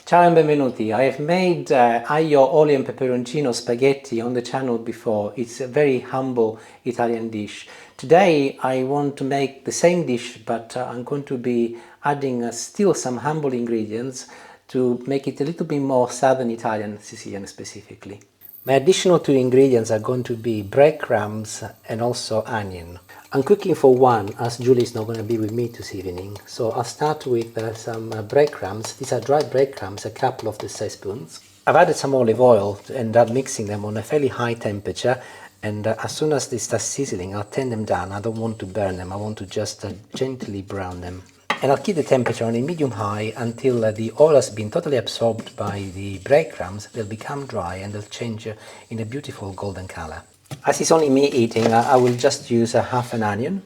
Ciao and benvenuti. I have made aglio, olio and peperoncino spaghetti on the channel before. It's a very humble Italian dish. Today I want to make the same dish, but I'm going to be adding still some humble ingredients to make it a little bit more southern Italian, Sicilian specifically. My additional two ingredients are going to be breadcrumbs and also onion. I'm cooking for one, as Julie is not going to be with me this evening. So I'll start with some breadcrumbs. These are dried breadcrumbs, a couple of teaspoons. I've added some olive oil and I'm mixing them on a fairly high temperature. And as soon as they start sizzling, I'll turn them down. I don't want to burn them. I want to just gently brown them. And I'll keep the temperature on a medium-high until the oil has been totally absorbed by the breadcrumbs. They'll become dry and they'll change in a beautiful golden color. As it's only me eating, I will just use half an onion.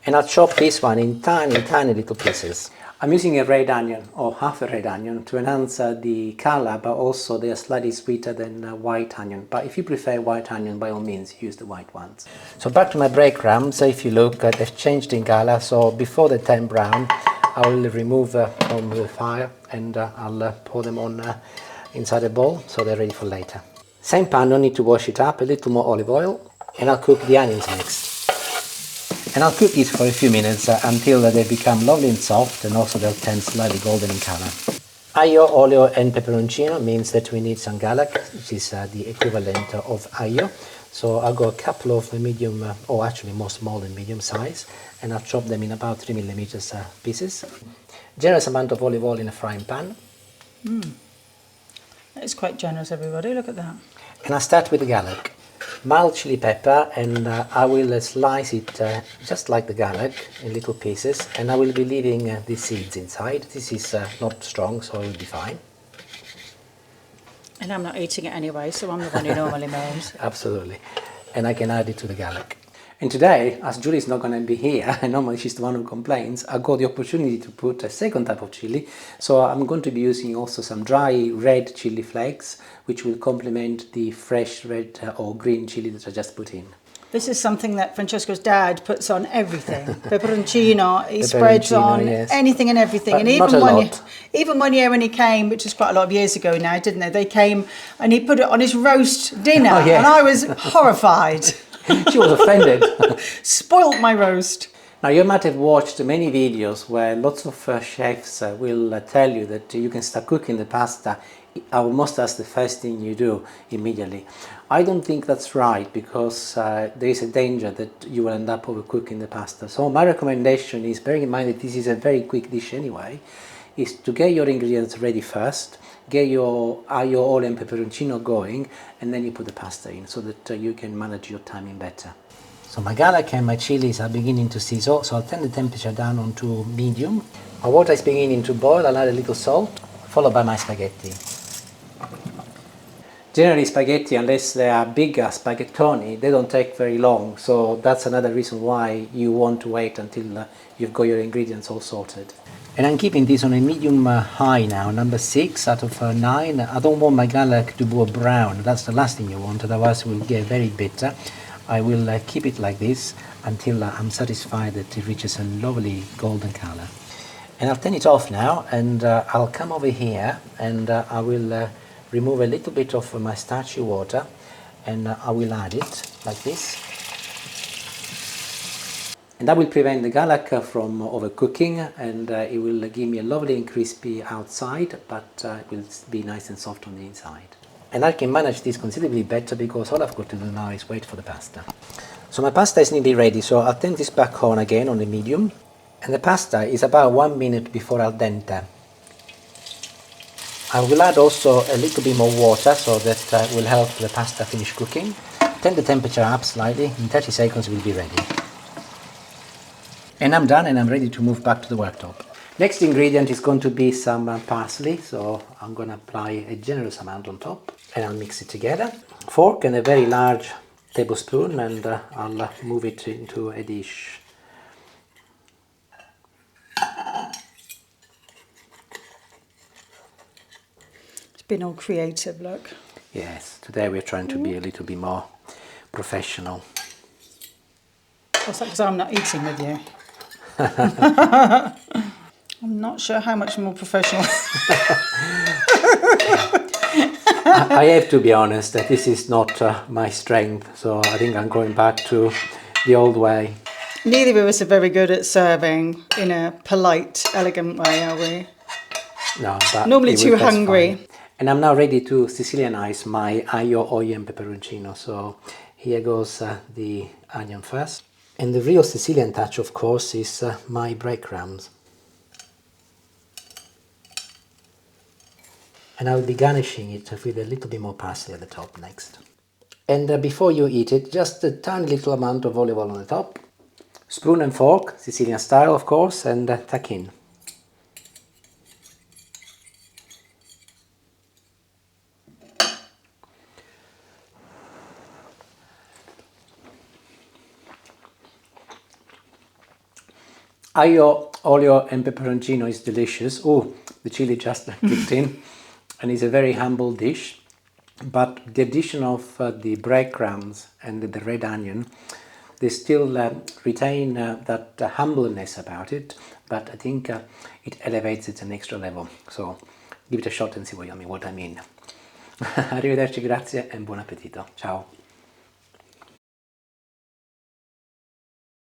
And I'll chop this one in tiny, tiny little pieces. I'm using a red onion, or half a red onion, to enhance the color, but also they are slightly sweeter than white onion. But if you prefer white onion, by all means, use the white ones. So back to my breadcrumbs. If you look, they've changed in color. So before they turn brown, I will remove from the fire and I'll pour them on inside a bowl so they're ready for later. Same pan, no need to wash it up, a little more olive oil, and I'll cook the onions next. And I'll cook these for a few minutes until they become lovely and soft, and also they'll turn slightly golden in color. Aglio, olio and peperoncino means that we need some garlic, which is the equivalent of aglio. So I'll go a couple of medium, or actually more small and medium size, and I'll chop them in about 3 millimeters pieces. Generous amount of olive oil in a frying pan. That is quite generous, everybody, look at that. And I'll start with the garlic. Mild chili pepper, and I will slice it just like the garlic in little pieces, and I will be leaving the seeds inside. This is not strong, so it will be fine. And I'm not eating it anyway, so I'm the one who normally moans. Absolutely. And I can add it to the garlic. And today, as Julie's not going to be here, and normally she's the one who complains, I got the opportunity to put a second type of chili. So I'm going to be using also some dry red chili flakes, which will complement the fresh red or green chili that I just put in. This is something that Francesco's dad puts on everything. Peperoncino, he spreads on anything and everything. But and even one year when he came, which was quite a lot of years ago now, didn't they? They came and he put it on his roast dinner, and I was horrified. She was offended. Spoilt my roast. Now you might have watched many videos where lots of chefs will tell you that you can start cooking the pasta almost as the first thing you do immediately. I don't think that's right, because there is a danger that you will end up overcooking the pasta. So my recommendation is, bearing in mind that this is a very quick dish anyway, is to get your ingredients ready first, get your aglio, olio and peperoncino going, and then you put the pasta in so that you can manage your timing better. So my garlic and my chilies are beginning to sizzle, so I'll turn the temperature down onto medium. My water is beginning to boil. I'll add a little salt, followed by my spaghetti. Generally spaghetti, unless they are bigger spaghettoni, they don't take very long, so that's another reason why you want to wait until you've got your ingredients all sorted. And I'm keeping this on a medium high now, number 6 out of 9. I don't want my garlic to go brown. That's the last thing you want, otherwise it will get very bitter. I will keep it like this until I'm satisfied that it reaches a lovely golden color. And I'll turn it off now, and I'll come over here and I will remove a little bit of my starchy water, and I will add it like this. And that will prevent the garlic from overcooking, and it will give me a lovely and crispy outside, but it will be nice and soft on the inside. And I can manage this considerably better because all I've got to do now is wait for the pasta. So my pasta is nearly ready, so I'll turn this back on again on the medium. And the pasta is about 1 minute before al dente. I will add also a little bit more water so that will help the pasta finish cooking. Turn the temperature up slightly, in 30 seconds we'll be ready. And I'm done, and I'm ready to move back to the worktop. Next ingredient is going to be some parsley, so I'm going to apply a generous amount on top, and I'll mix it together. Fork and a very large tablespoon, and I'll move it into a dish. It's been all creative, look. Yes, today we're trying to be a little bit more professional. What's that, because I'm not eating with you? I'm not sure how much more professional. I have to be honest that this is not my strength, so I think I'm going back to the old way. Neither of us are very good at serving in a polite, elegant way, are we? No, but Normally too that's hungry. fine. And I'm now ready to Sicilianize my aglio, olio and peperoncino. So here goes the onion first. And the real Sicilian touch, of course, is my breadcrumbs. And I'll be garnishing it with a little bit more parsley at the top next. And before you eat it, just a tiny little amount of olive oil on the top. Spoon and fork, Sicilian style of course, and tuck in. Aglio, olio and peperoncino is delicious. Oh, the chili just kicked in. And it's a very humble dish. But the addition of the breadcrumbs and the red onion, they still retain that humbleness about it, but I think it elevates it to an extra level. So give it a shot and see what I mean. Arrivederci, grazie e buon appetito. Ciao.